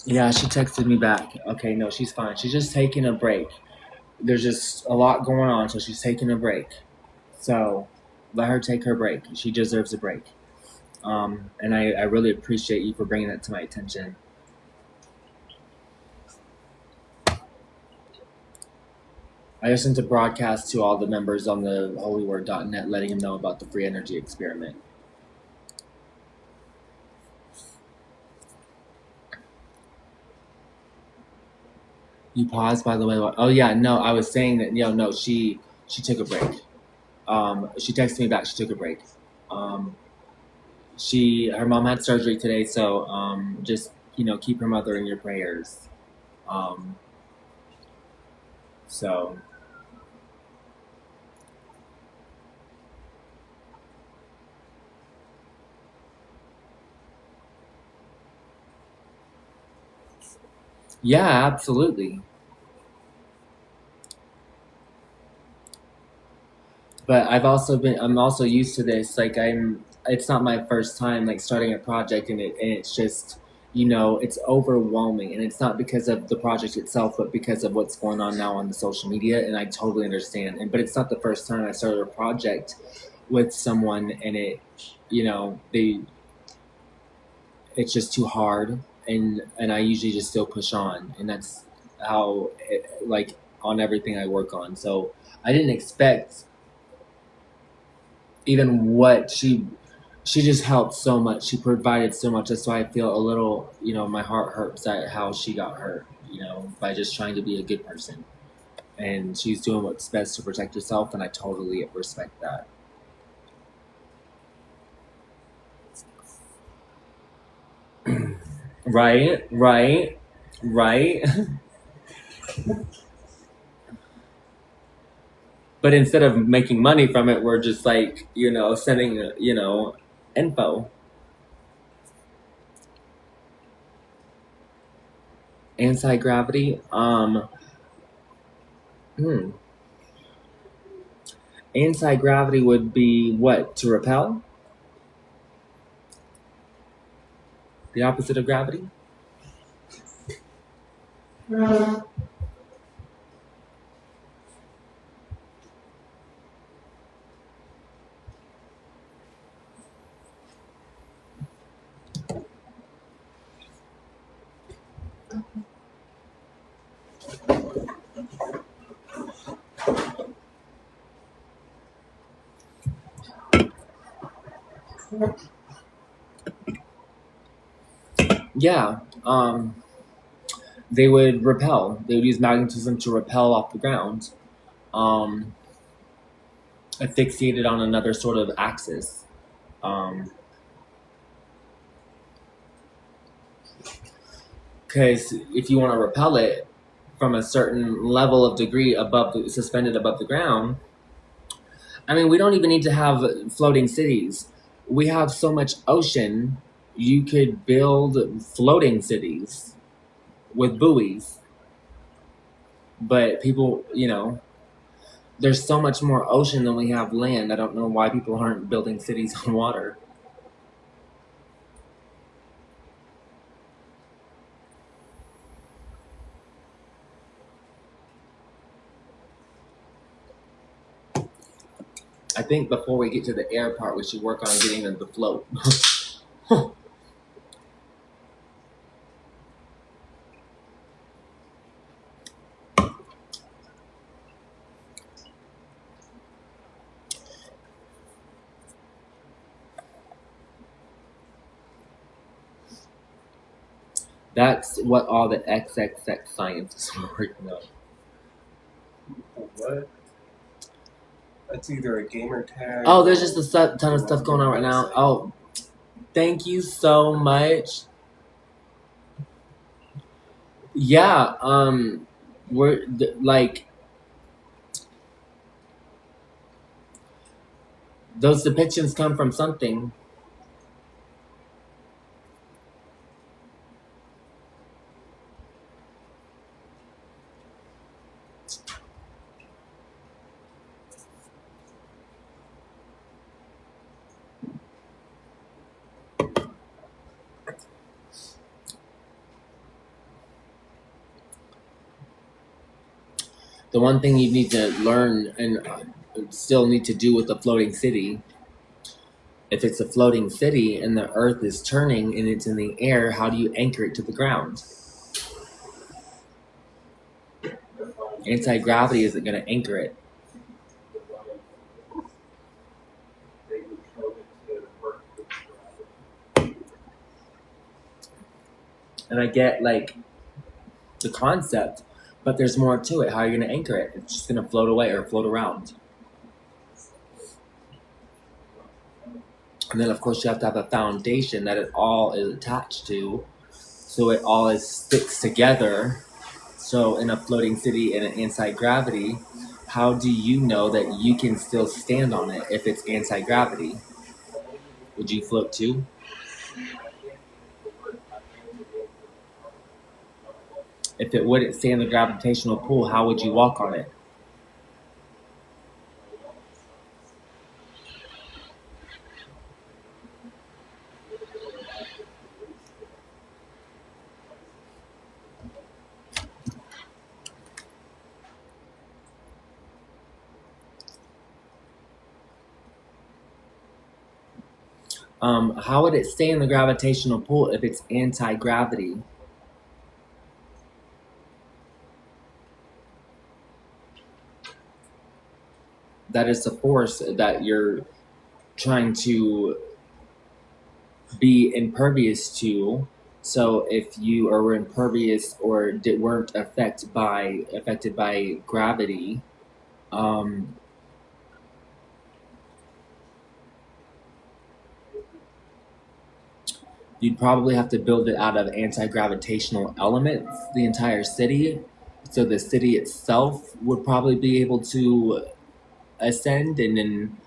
Yeah, she texted me back. Okay, no, she's fine. She's just taking a break. There's just a lot going on, so she's taking a break. So let her take her break. She deserves a break. And I really appreciate you for bringing that to my attention. I just sent a broadcast to all the members on the holyword.net letting them know about the free energy experiment. You paused, by the way. Oh yeah, no, I was saying that. No, she took a break. She texted me back. She took a break. Her mom had surgery today, so just keep her mother in your prayers. Um, so yeah, absolutely. But I'm also used to this. Like it's not my first time like starting a project, and it's just it's overwhelming, and it's not because of the project itself, but because of what's going on now on the social media. And I totally understand. But it's not the first time I started a project with someone, and it's just too hard, and I usually just still push on, and that's how like on everything I work on. So I didn't expect even what she just helped so much. She provided so much. That's why I feel a little, my heart hurts at how she got hurt, by just trying to be a good person. And she's doing what's best to protect herself, and I totally respect that. Right, right, right. But instead of making money from it, we're just like, sending, info. Anti-gravity. Hmm. Anti-gravity would be what? To repel? The opposite of gravity? Yeah. They would repel. They would use magnetism to repel off the ground, um, asphyxiated on another sort of axis. Because if you want to repel it from a certain level of degree suspended above the ground, I mean, we don't even need to have floating cities. We have so much ocean. You could build floating cities with buoys, but people, there's so much more ocean than we have land. I don't know why people aren't building cities on water. I think before we get to the air part, we should work on getting them to float. That's what all the XXX scientists are working on. What? That's either a gamer tag. Oh, there's just a ton of stuff going on right now. Oh, thank you so much. Yeah, we're like those depictions come from something. The one thing you need to learn and still need to do with the floating city, if it's a floating city and the earth is turning and it's in the air, how do you anchor it to the ground? Anti-gravity isn't going to anchor it. And I get like the concept, but there's more to it. How are you going to anchor it? It's just going to float away or float around. And then, of course, you have to have a foundation that it all is attached to, so it all sticks together. So, in a floating city and an anti-gravity, how do you know that you can still stand on it if it's anti-gravity? Would you float too? If it wouldn't stay in the gravitational pull, how would you walk on it? How would it stay in the gravitational pull if it's anti-gravity? That is the force that you're trying to be impervious to. So if you are impervious or weren't affected by gravity, um, you'd probably have to build it out of anti-gravitational elements, the entire city. So the city itself would probably be able to ascend, and then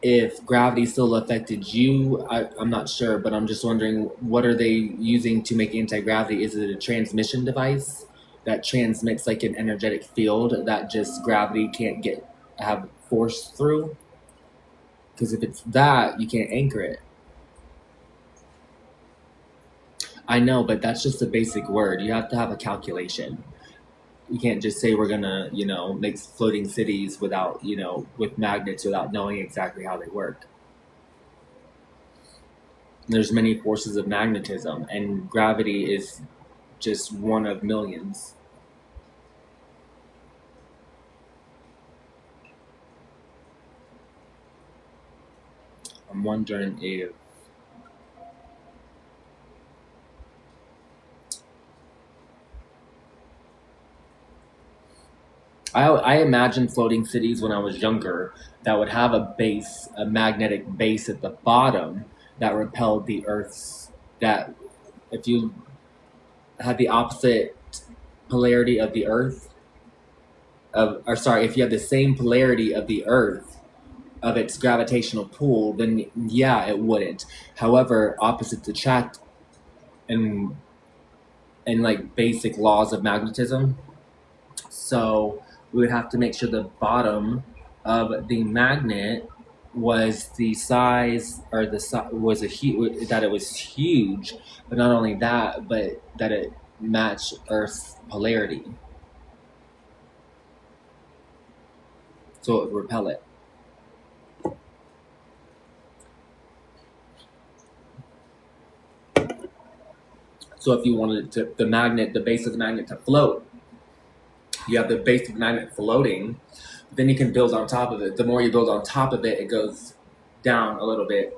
if gravity still affected you, I'm not sure, but I'm just wondering, what are they using to make anti-gravity? Is it a transmission device that transmits like an energetic field that just gravity can't have force through? Because if it's that, you can't anchor it. I know, but that's just a basic word. You have to have a calculation. You can't just say we're gonna, make floating cities without, with magnets without knowing exactly how they work. There's many forces of magnetism, and gravity is just one of millions. I'm wondering if I imagine floating cities when I was younger that would have a magnetic base at the bottom that repelled the Earth's. That if you had the opposite polarity of the Earth, if you have the same polarity of the Earth of its gravitational pull, then yeah, it wouldn't. However, opposites attract, and like basic laws of magnetism. So we would have to make sure the bottom of the magnet was the size, or was that it was huge, but not only that, but that it matched Earth's polarity, so it would repel it. So if you wanted the base of the magnet to float, you have the base of the magnet floating, then you can build on top of it. The more you build on top of it, it goes down a little bit.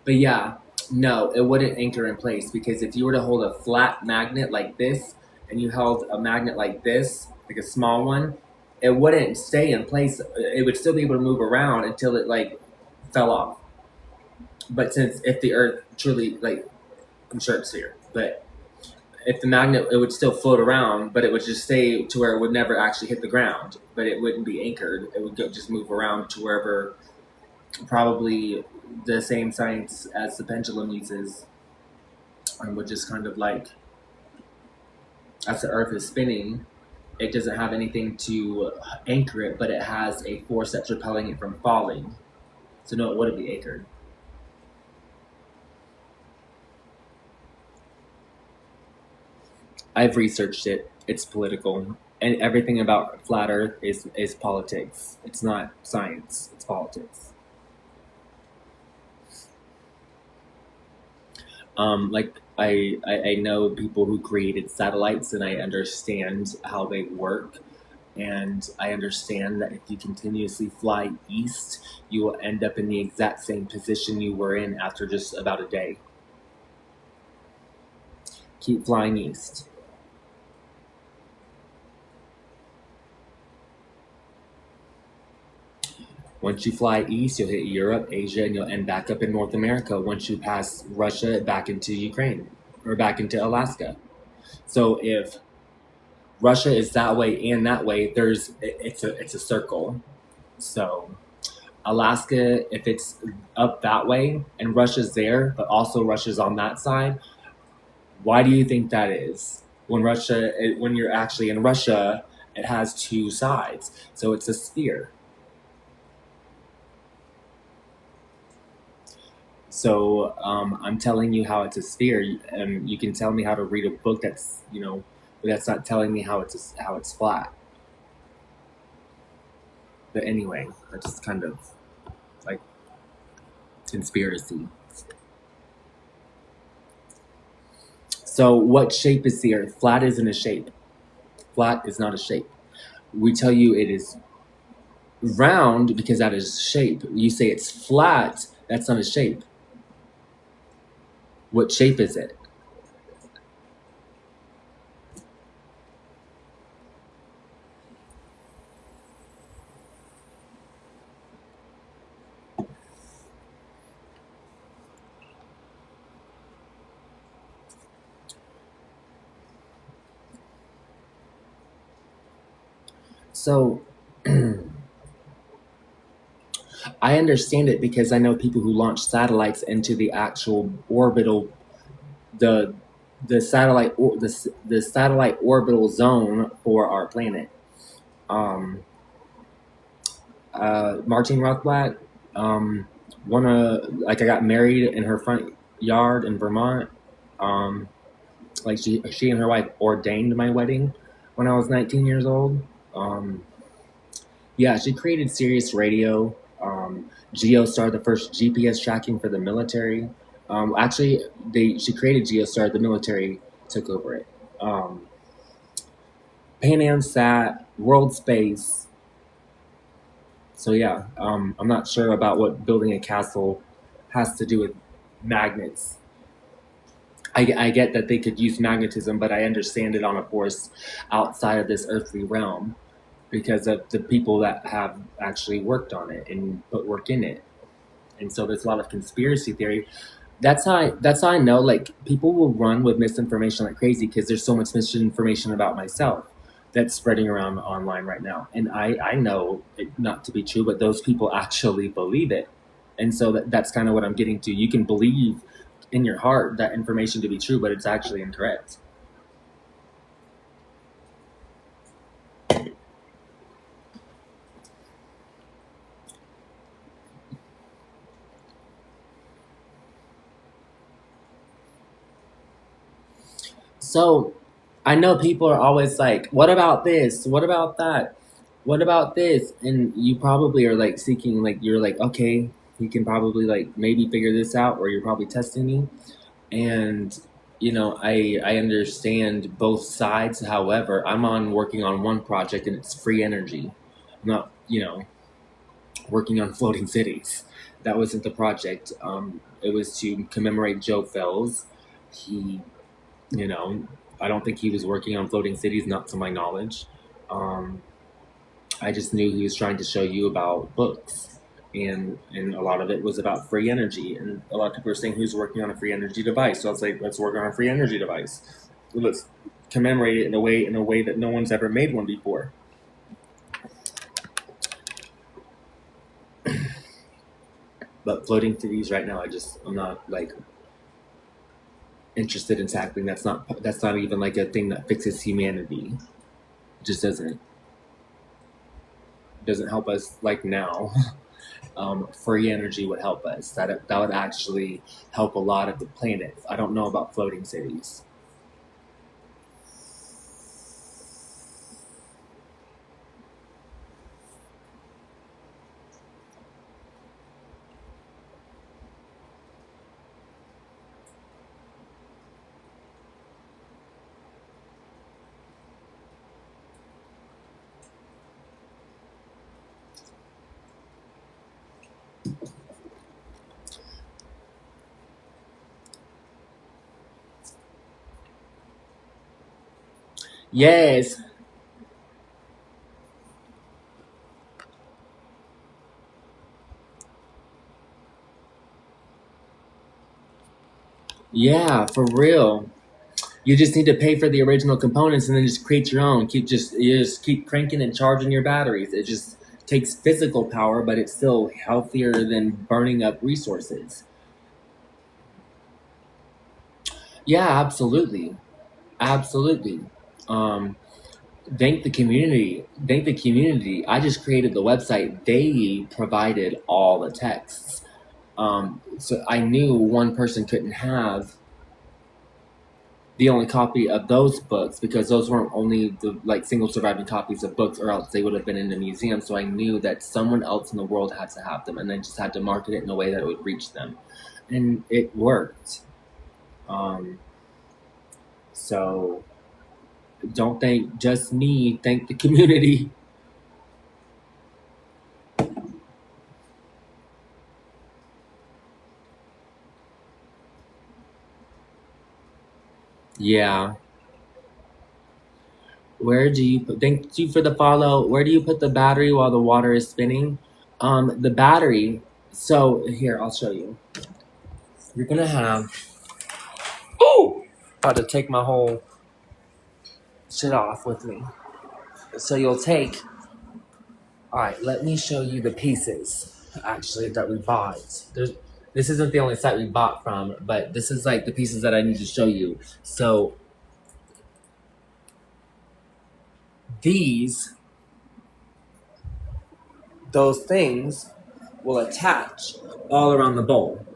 But yeah, no, it wouldn't anchor in place, because if you were to hold a flat magnet like this and you held a magnet like this, like a small one, it wouldn't stay in place. It would still be able to move around until it like fell off. But since if the Earth truly, like, I'm sure it's here, but if the magnet, it would still float around, but it would just stay to where it would never actually hit the ground, but it wouldn't be anchored. It would just move around to wherever, probably the same science as the pendulum uses, and would just kind of like, as the Earth is spinning, it doesn't have anything to anchor it, but it has a force that's repelling it from falling. So no, it wouldn't be anchored. I've researched it. It's political, and everything about flat Earth is politics. It's not science. It's politics. Like I know people who created satellites, and I understand how they work. And I understand that if you continuously fly east, you will end up in the exact same position you were in after just about a day. Keep flying east. Once you fly east, you'll hit Europe, Asia, and you'll end back up in North America once you pass Russia back into Ukraine or back into Alaska. So if Russia is that way and that way, it's a circle. So Alaska, if it's up that way and Russia's there, but also Russia's on that side, why do you think that is? When you're actually in Russia, it has two sides, so it's a sphere. So I'm telling you how it's a sphere, and you can tell me how to read a book but that's not telling me how it's flat. But anyway, that's just kind of like conspiracy. So what shape is the Earth? Flat isn't a shape. Flat is not a shape. We tell you it is round because that is shape. You say it's flat, that's not a shape. What shape is it? So I understand it because I know people who launch satellites into the actual orbital the the satellite orbital zone for our planet. Um, Martine Rothblatt, I got married in her front yard in Vermont. Um, like she and her wife ordained my wedding when I was 19 years old. Um, yeah, she created Sirius Radio. Geostar, the first GPS tracking for the military. Actually, they she created Geostar. The military took over it. Pan Am Sat, World Space. So yeah, I'm not sure about what building a castle has to do with magnets. I get that they could use magnetism, but I understand it on a force outside of this earthly realm because of the people that have actually worked on it and put work in it. And so there's a lot of conspiracy theory. That's how I know like people will run with misinformation like crazy because there's so much misinformation about myself that's spreading around online right now. And I know it not to be true, but those people actually believe it. And so that's kind of what I'm getting to. You can believe in your heart that information to be true, but it's actually incorrect. So I know people are always like, what about this? What about that? What about this? And you probably are like seeking, like, you're like, okay, you can probably like maybe figure this out, or you're probably testing me. And, I understand both sides. However, I'm on working on one project and it's free energy. I'm not, working on floating cities. That wasn't the project. It was to commemorate Joe Felz. He you know, I don't think he was working on floating cities, not to my knowledge. Um, I just knew he was trying to show you about books, and a lot of it was about free energy. And a lot of people are saying who's working on a free energy device. So I was like, let's work on a free energy device. Let's commemorate it in a way that no one's ever made one before. But floating cities right now, I'm not like interested in tackling. That's not even like a thing that fixes humanity. It just doesn't help us like now. Free energy would help us. That would actually help a lot of the planet. I don't know about floating cities. Yes. Yeah, for real. You just need to pay for the original components and then just create your own. You just keep cranking and charging your batteries. It just takes physical power, but it's still healthier than burning up resources. Yeah, absolutely. Absolutely. Um, thank the community. Thank the community. I just created the website. They provided all the texts. So I knew one person couldn't have the only copy of those books because those weren't only the like single surviving copies of books, or else they would have been in the museum. So I knew that someone else in the world had to have them, and then just had to market it in a way that it would reach them, and it worked. Um, so don't thank just me. Thank the community. Yeah. Where do you put? Thank you for the follow. Where do you put the battery while the water is spinning? The battery. So here, I'll show you. You're gonna have. Oh, about to take my whole shit off with me. So you'll take. All right, let me show you the pieces. Actually, that we bought. This isn't the only site we bought from, but this is like the pieces that I need to show you. So these, those things, will attach all around the bowl.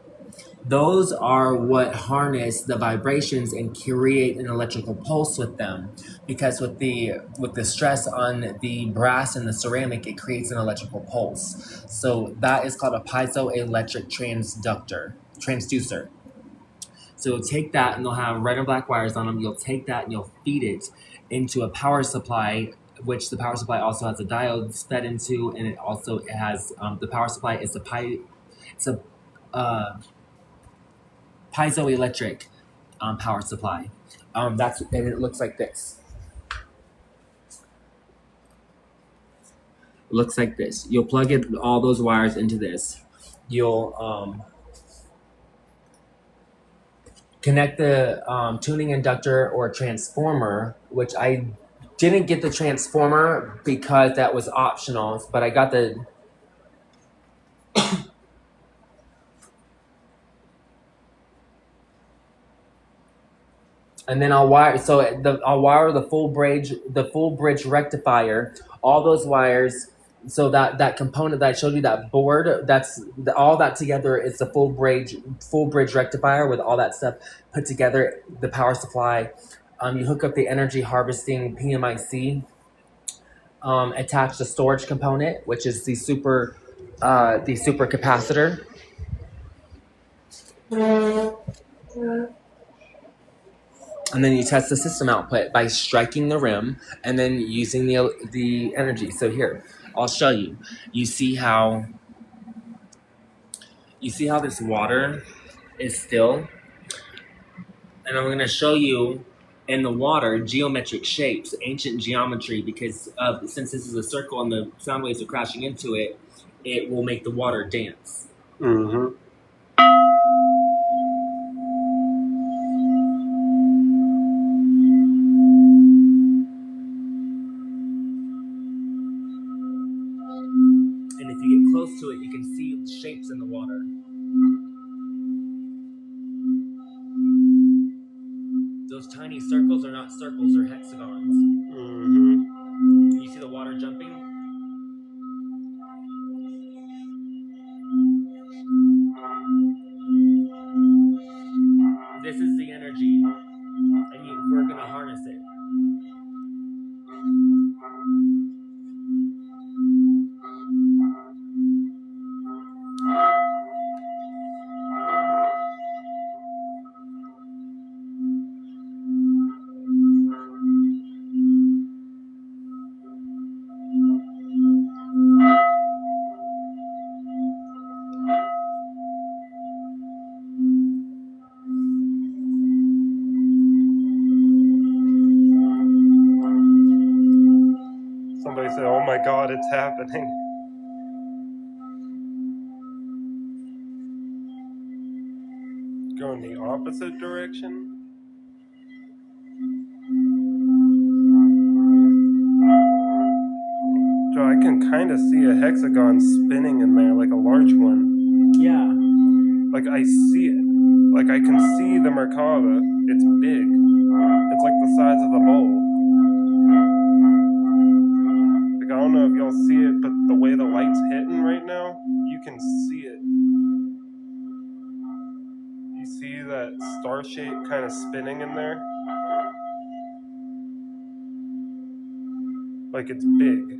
Those are what harness the vibrations and create an electrical pulse with them, because with the stress on the brass and the ceramic, it creates an electrical pulse. So that is called a piezoelectric transducer. So you'll take that, and they'll have red and black wires on them. You'll take that and you'll feed it into a power supply, which the power supply also has a diode fed into, and it has the power supply is it's a uh, piezoelectric power supply. And it looks like this. It looks like this. You'll plug it all those wires into this. You'll connect the tuning inductor or transformer, which I didn't get the transformer because that was optional, but I got the. And then I'll wire the full bridge rectifier, all those wires. So that component that I showed you, that board, all that together is the full bridge rectifier with all that stuff put together. The power supply, you hook up the energy harvesting PMIC, attach the storage component, which is the super capacitor. And then you test the system output by striking the rim and then using the energy. So here, I'll show you. You see how this water is still, and I'm going to show you in the water geometric shapes, ancient geometry, because since this is a circle and the sound waves are crashing into it, it will make the water dance. Mm-hmm. And if you get close to it, you can see shapes in the water. Those tiny circles are not circles, they're hexagons. Mm-hmm. You see the water jumping? This is the energy, and we're going to harness it. Somebody said, "Oh my God, it's happening." Go in the opposite direction. So I can kind of see a hexagon spinning in there, like a large one. Yeah. Like I see it. Like I can see the Merkaba. It's big. It's like the size of a bowl. Like I don't know if y'all see it, but the way the light's hitting right now, you can see it. You see that star shape kind of spinning in there? Like it's big.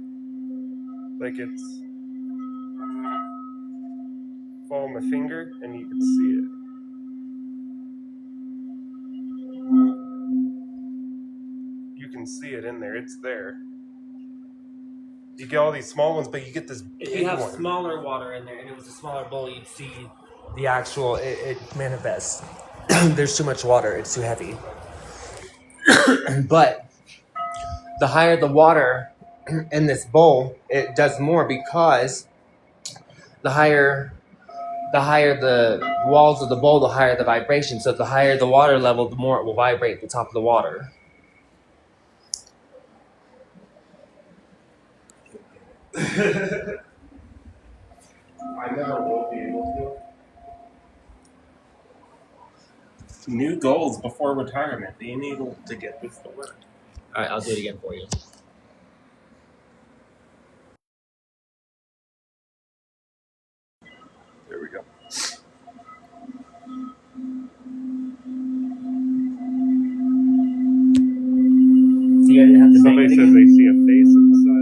Like it's... Follow my finger and you can see it. You can see it in there. It's there. You get all these small ones, but you get this big one. If you have smaller water in there and it was a smaller bowl, you'd see the actual, it manifests. There's too much water. It's too heavy. But the higher the water in this bowl, it does more because the higher the walls of the bowl, the higher the vibration. So the higher the water level, the more it will vibrate at the top of the water. I never will be able to. New goals before retirement. Being able to get this to work. All right, I'll do it again for you. There we go. See, I didn't have to Somebody bang it says again. they see a face inside.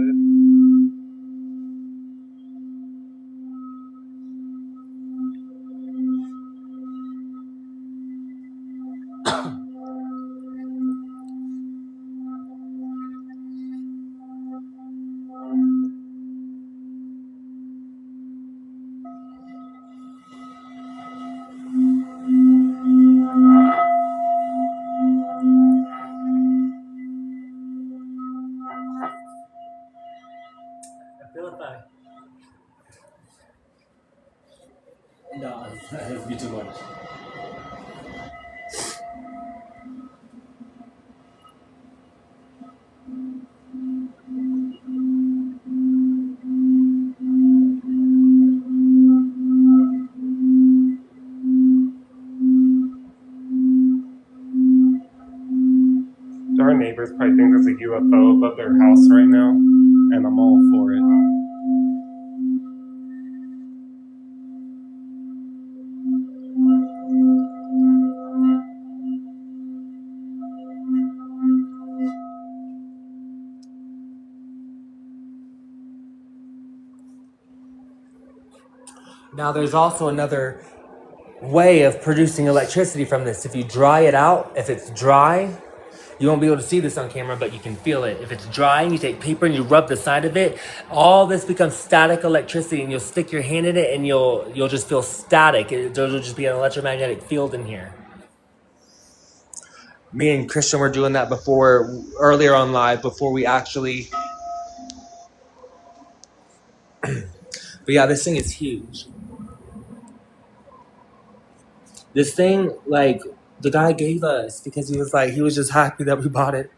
I feel if No, that would be too much. Our neighbors probably think there's a UFO above their house right now, and I'm all for it. Now, there's also another way of producing electricity from this. If you dry it out, if it's dry, you won't be able to see this on camera, but you can feel it. If it's dry and you take paper and you rub the side of it, all this becomes static electricity, and you'll stick your hand in it and you'll just feel static. There'll just be an electromagnetic field in here. Me and Christian were doing that earlier on live, before we actually... But yeah, this thing is huge. This thing, like, the guy gave us because he was just happy that we bought it.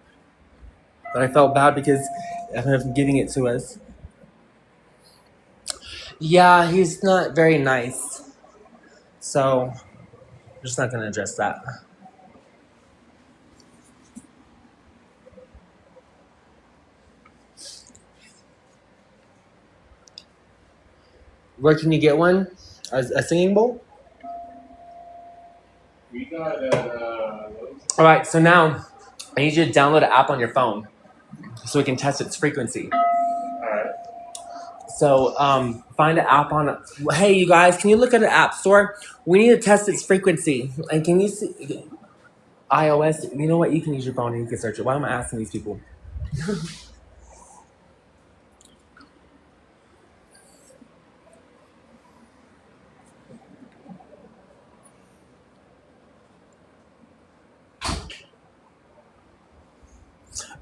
But I felt bad because of him giving it to us. Yeah, he's not very nice. So, I'm just not going to address that. Where can you get one? A singing bowl? We got All right, so now I need you to download an app on your phone so we can test its frequency. Alright. So find an app on... Hey, you guys, can you look at the app store? We need to test its frequency. And can you see... iOS, you know what? You can use your phone and you can search it. Why am I asking these people?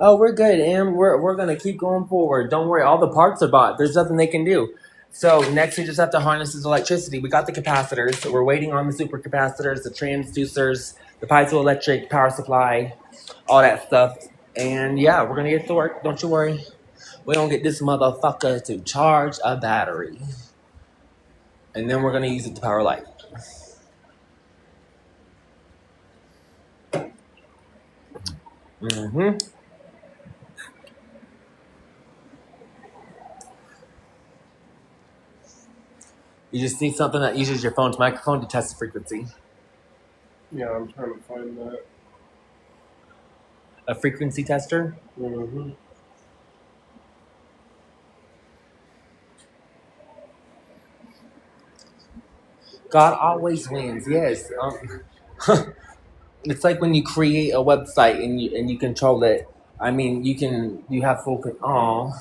Oh, we're good, and we're gonna keep going forward. Don't worry, all the parts are bought. There's nothing they can do. So next, we just have to harness this electricity. We got the capacitors. So we're waiting on the supercapacitors, the transducers, the piezoelectric power supply, all that stuff. And yeah, we're gonna get to work. Don't you worry. We're gonna get this motherfucker to charge a battery, and then we're gonna use it to power light. Mm-hmm. You just need something that uses your phone's microphone to test the frequency. Yeah, I'm trying to find that. A frequency tester? Mm-hmm. God always wins. Yes. It's like when you create a website and you control it. I mean, you have full control.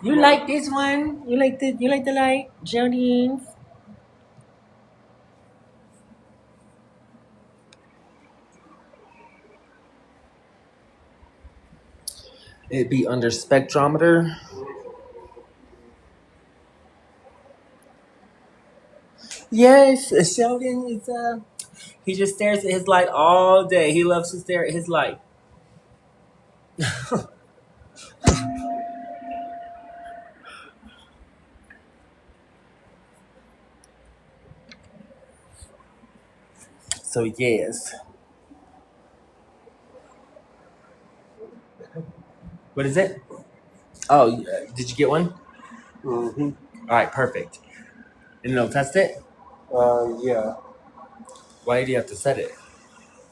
You like this one? You like the light, Jodine? It'd be under spectrometer. Yes, Sheldon is he just stares at his light all day. He loves to stare at his light. So yes. What is it? Oh, did you get one? Mm-hmm. All right, perfect. And it'll test it. Yeah, Why do you have to set it?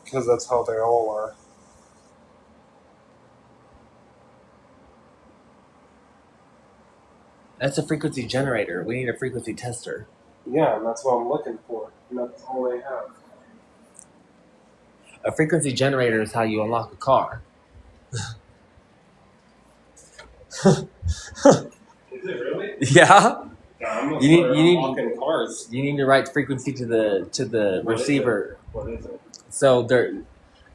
because that's how they all are. That's a frequency generator. We need a frequency tester. Yeah, and that's what I'm looking for. And that's all they have. A frequency generator is how you unlock a car. Is it really? Yeah. Yeah, You need unlocking cars. you need to write frequency to the receiver. What is it? So the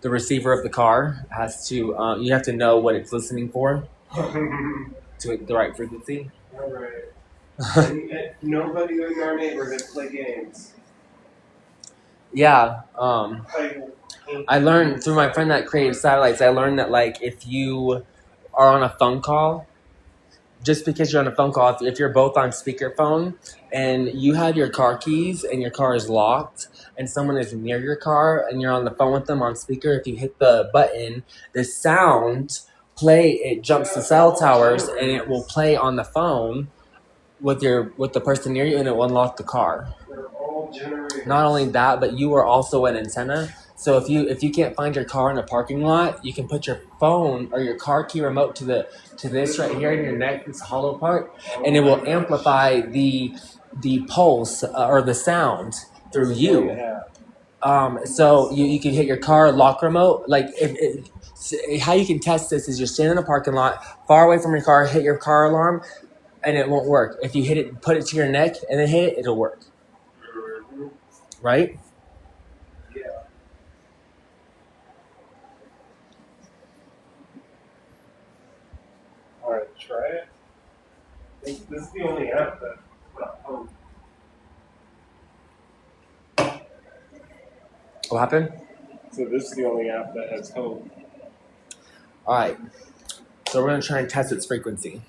receiver of the car has to you have to know what it's listening for to the right frequency. All right. Nobody in our neighborhood play games. Yeah. I learned through my friend that created satellites. I learned that like if you are on a phone call, just because you're on a phone call, if you're both on speakerphone and you have your car keys and your car is locked and someone is near your car and you're on the phone with them on speaker, if you hit the button, the sound it jumps to cell towers and it will play on the phone with the person near you and it will unlock the car. They're all generators. Not only that, but you are also an antenna. So if you can't find your car in a parking lot, you can put your phone or your car key remote to this right here in your neck, this hollow part, and it will amplify the pulse or the sound through you. So you can hit your car lock remote. Like how you can test this is you're standing in a parking lot, far away from your car, hit your car alarm, and it won't work. If you hit it, put it to your neck, and then hit it, it'll work. Right? Yeah. All right, try it. This is the only app that. What happened? So this is the only app that has home. All right. So we're gonna try and test its frequency.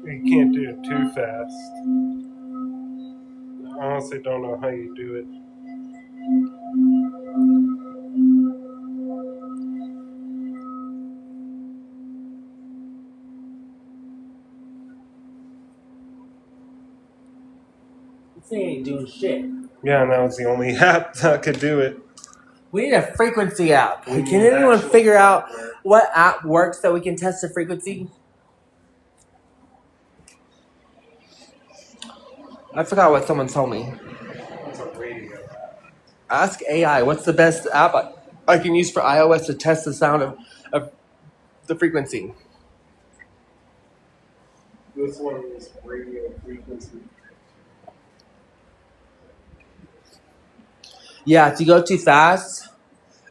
You can't do it too fast. honestly don't know how you do it. This thing ain't doing shit. Yeah, and that was the only app that could do it. We need a frequency app. We Can need anyone actual figure out hardware. what app works so we can test the frequency? I forgot what someone told me. It's a radio app. Ask AI, what's the best app I can use for iOS to test the sound of the frequency? This one is radio frequency. Yeah, if you go too fast,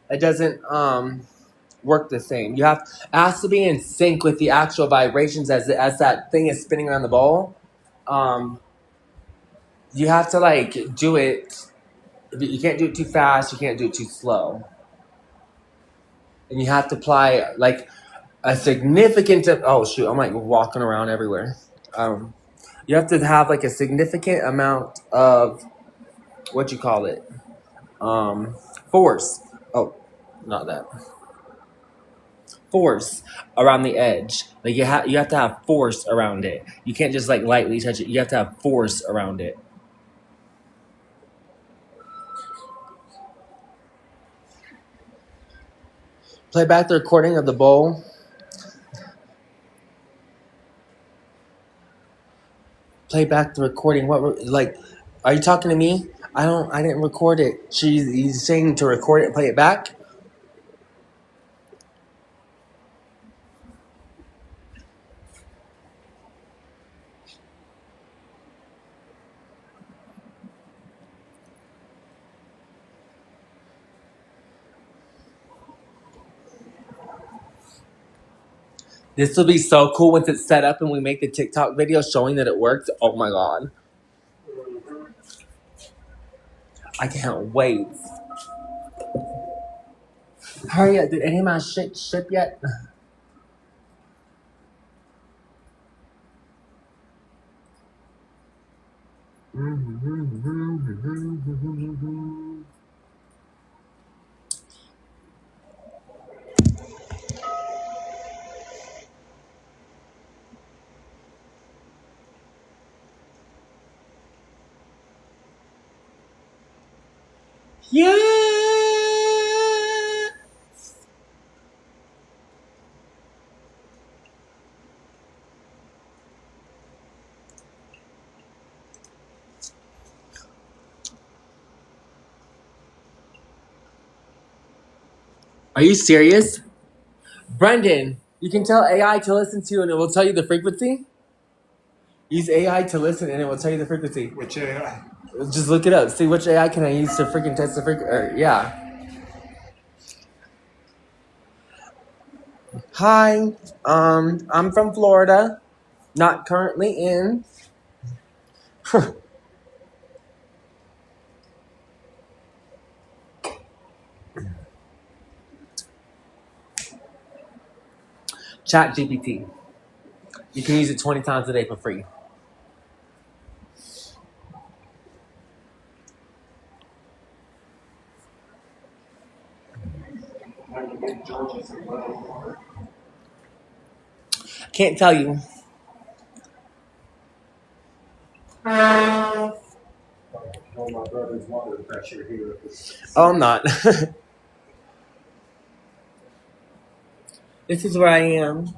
it doesn't work the same. It has to be in sync with the actual vibrations as that thing is spinning around the ball. You have to like do it. You can't do it too fast. You can't do it too slow. And you have to apply like a significant. Oh shoot! I'm like walking around everywhere. You have to have like a significant amount of what you call it, force. Oh, not that. Force around the edge. Like you have to have force around it. You can't just like lightly touch it. You have to have force around it. Play back the recording of the bowl. Play back the recording. What like? Are you talking to me? I didn't record it. He's saying to record it and play it back. This will be so cool once it's set up and we make the TikTok video showing that it works. Oh my god. I can't wait. Hurry up. Did any of my shit ship yet? Yeah. Are you serious? Brendan, you can tell AI to listen to you and it will tell you the frequency? Use AI to listen and it will tell you the frequency. Which AI? Just look it up. See which AI can I use to freaking test the frequency. Yeah. Hi. I'm from Florida. Not currently in. Chat GPT. You can use it 20 times a day for free. Can't tell you. Oh, my brother's water pressure here. Oh, I'm not. This is where I am.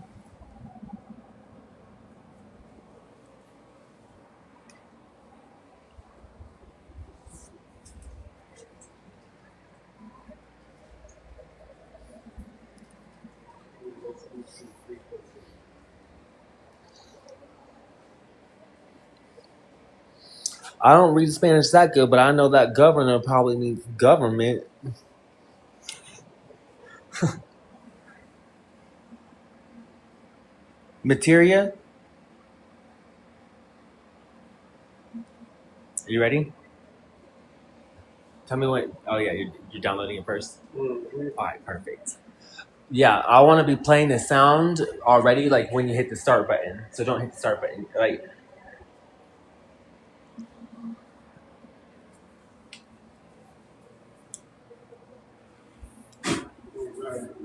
I don't read Spanish that good, but I know that governor probably means government. Materia? Are you ready? Tell me what. Oh, yeah, you're downloading it first. Mm-hmm. All right, perfect. Yeah, I want to be playing the sound already, like when you hit the start button. So don't hit the start button. Like,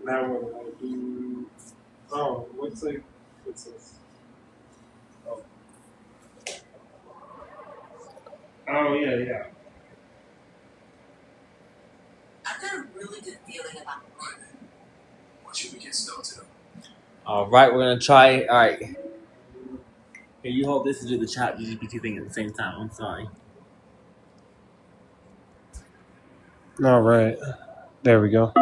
Now what do I do? Oh, looks like what's this? Oh yeah. I've got a really good feeling about what should we get Snow to? All right, we're gonna try. All right, here, you hold this and do the chat GPT thing at the same time. I'm sorry. All right. There we go.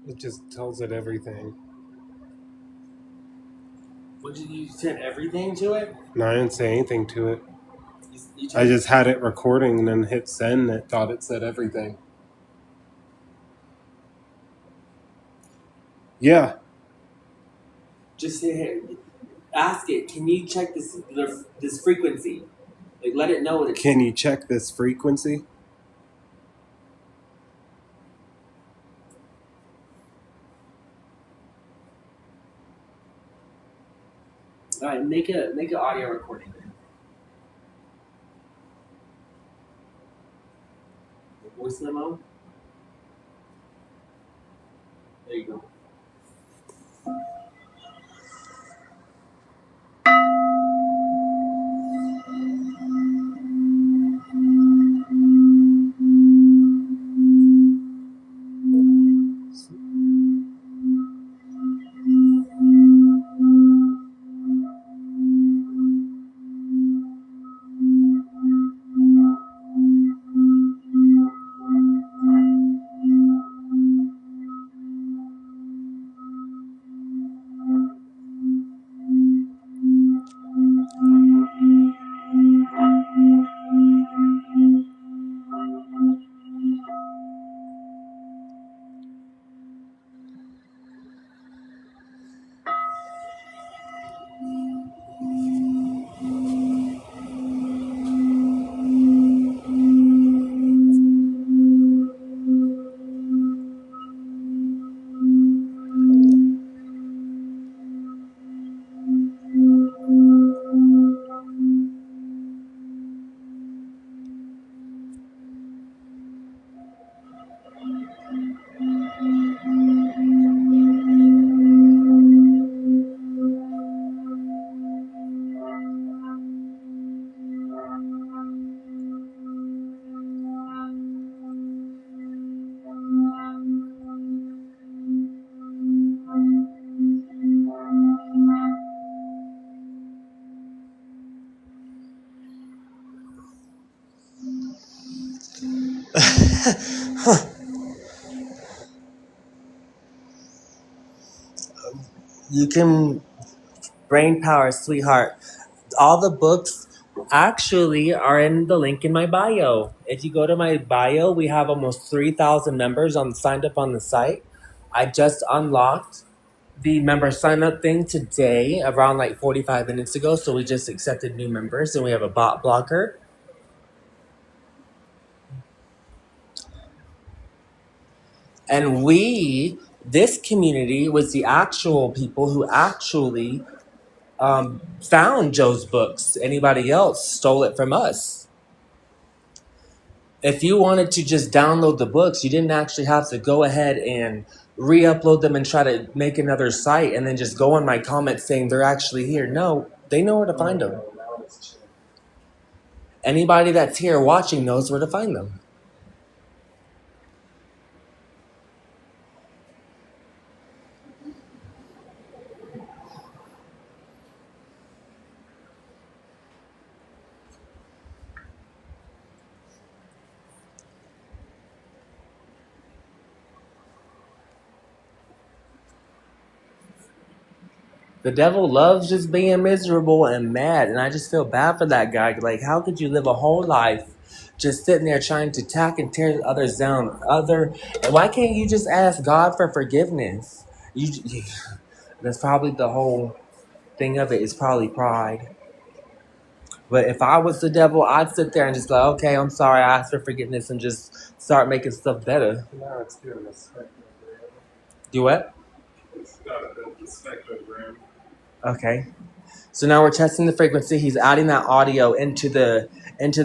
It just tells it everything. What did you send everything to it? No, I didn't say anything to it. You I just had it recording and then hit send and it thought it said everything. Yeah. just ask it. Can you check this frequency? Like, let it know what it's. Can you check this frequency? All right, make an audio recording. Voice memo. There you go. You can brain power, sweetheart. All the books actually are in the link in my bio. If you go to my bio, we have almost 3,000 members signed up on the site. I just unlocked the member sign up thing today around like 45 minutes ago. So we just accepted new members and we have a bot blocker. And this community was the actual people who actually found Joe's books. Anybody else stole it from us. If you wanted to just download the books, you didn't actually have to go ahead and re-upload them and try to make another site and then just go on my comments saying they're actually here. No, they know where to find them. Anybody that's here watching knows where to find them. The devil loves just being miserable and mad, and I just feel bad for that guy. Like, how could you live a whole life just sitting there trying to attack and tear others down? Why can't you just ask God for forgiveness? That's probably the whole thing of it. Is probably pride. But if I was the devil, I'd sit there and just go, okay, I'm sorry, I asked for forgiveness, and just start making stuff better. Now it's doing a spectrogram. Do what? It's got a spectrogram. Okay. So now we're testing the frequency. He's adding that audio into the into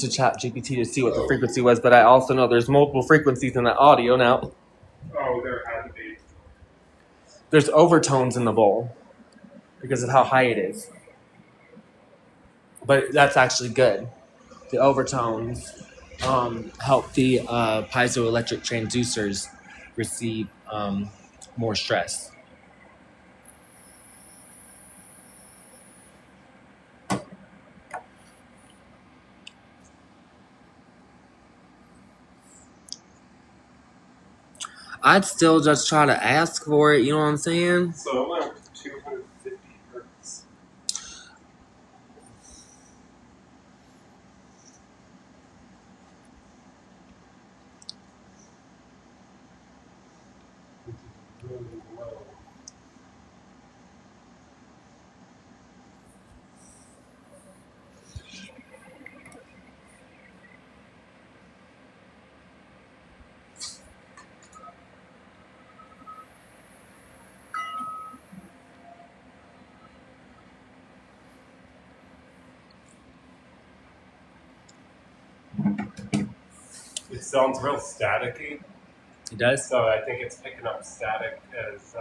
Chat GPT to see what the frequency was. But I also know there's multiple frequencies in that audio now. Oh, there had to be. There's overtones in the bowl because of how high it is. But that's actually good. The overtones help the piezoelectric transducers receive more stress. I'd still just try to ask for it, you know what I'm saying? So it went up to 250 hertz. Which is really low. It sounds real staticky. It does? So I think it's picking up static as,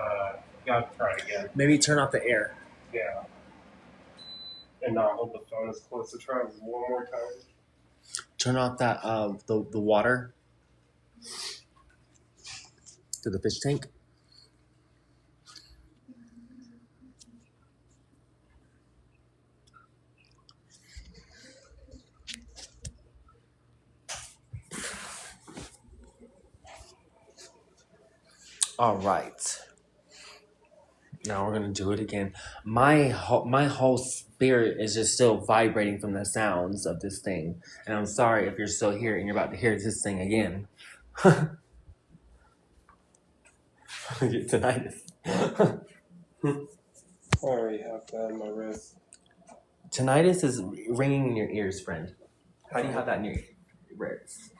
gotta try it again. Maybe turn off the air. Yeah. And not hold the phone as close to try one more time. Turn off that the water to the fish tank. All right. Now we're gonna do it again. My whole spirit is just still vibrating from the sounds of this thing, and I'm sorry if you're still here and you're about to hear this thing again. Tinnitus. I already have that in my wrist. Tinnitus is ringing in your ears, friend. How do you have that in your ears?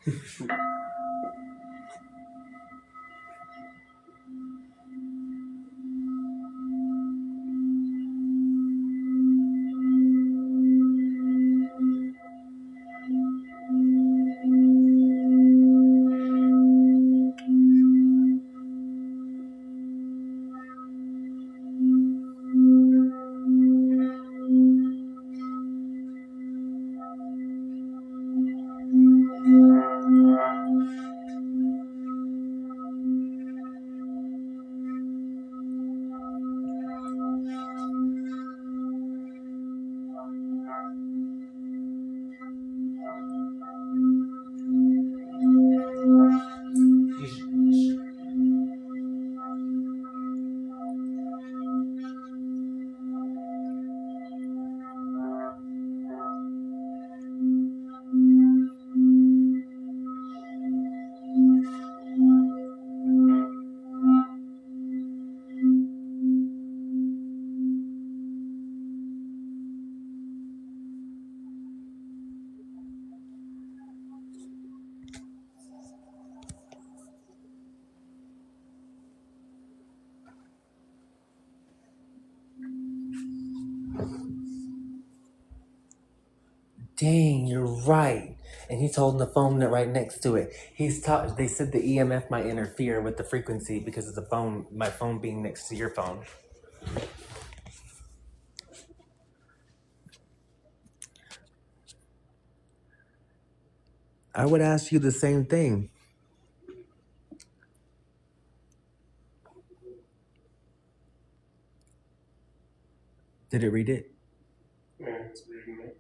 Dang, you're right. And he's holding the phone right next to it. They said the EMF might interfere with the frequency because of the phone, my phone being next to your phone. I would ask you the same thing. Did it read it? Yeah, it's reading it.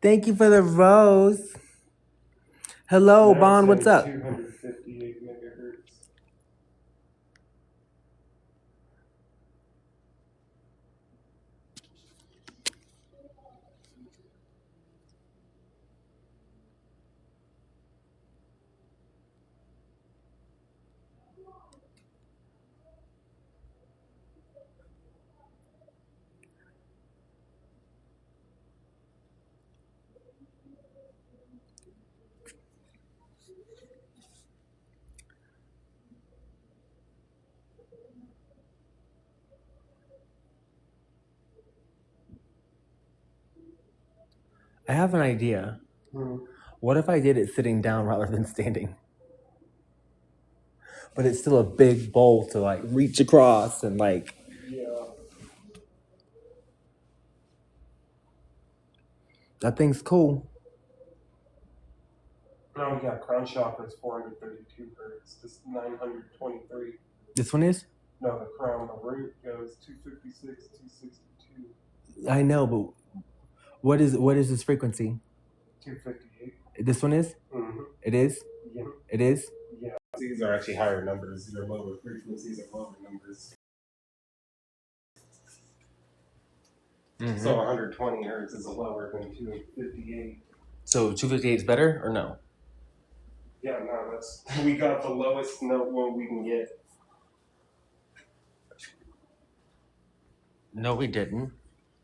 Thank you for the rose. Hello, Now Bon, it's what's saying up? 258 megahertz. I have an idea. What if I did it sitting down rather than standing? But it's still a big bowl to like reach across and like. Yeah. That thing's cool. Now we got Crown Chakra is 432 hertz. This 923. This one is? No, the Crown, the root goes 256, 262. I know, but what is this frequency? 258. This one is? Mm-hmm. It is? Yeah. It is? Yeah. These are actually higher numbers. These are lower frequencies and lower numbers. Mm-hmm. So 120 hertz is lower than 258. So 258 is better or no? Yeah, no, that's we got the lowest note one we can get. No, we didn't.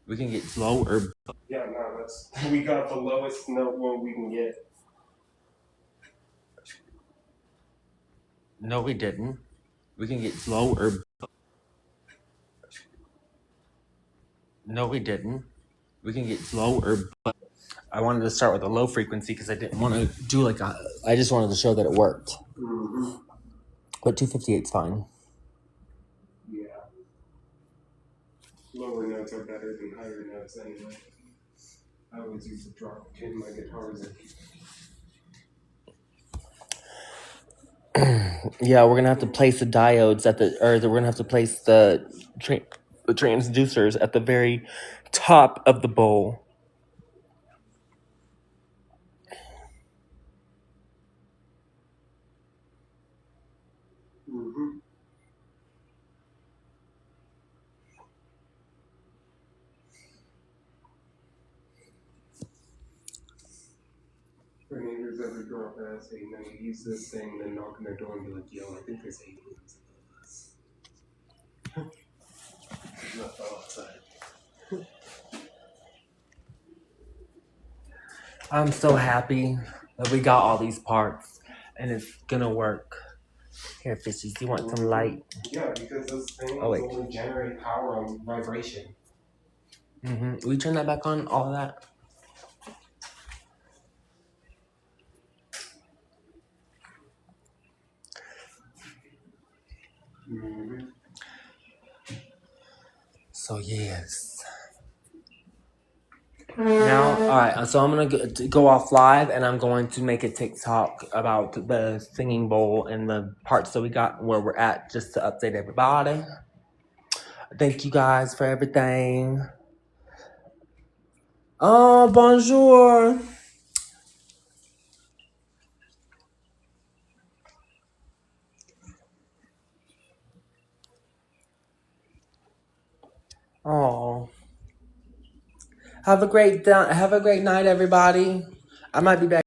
We can get lower. Yeah, no, that's we got the lowest note one we can get. No, we didn't. We can get lower. No, we didn't. We can get lower. But I wanted to start with a low frequency because I didn't want to do like a. I just wanted to show that it worked. Mm-hmm. But 258 is fine. Yeah. Lower notes are better than higher notes anyway. I always use to drop in my guitars. Yeah, we're gonna have to place the diodes at the, or we're gonna have to place the transducers at the very top of the bowl. Mm-hmm. For neighbors ever drop ass, hey, no, you use this thing, then knock on their door and be like, yo, I think there's aliens above us. Not fell outside. I'm so happy that we got all these parts and it's gonna work. Here, Fishies, you want some light? Yeah, because those things Oh, wait. only generate power on vibration. Mm-hmm. We turn that back on, all of that? Mm-hmm. So, yes. Now, all right, so I'm going to go off live and I'm going to make a TikTok about the singing bowl and the parts that we got where we're at just to update everybody. Thank you guys for everything. Oh, bonjour. Oh. Have a great night, everybody. I might be back.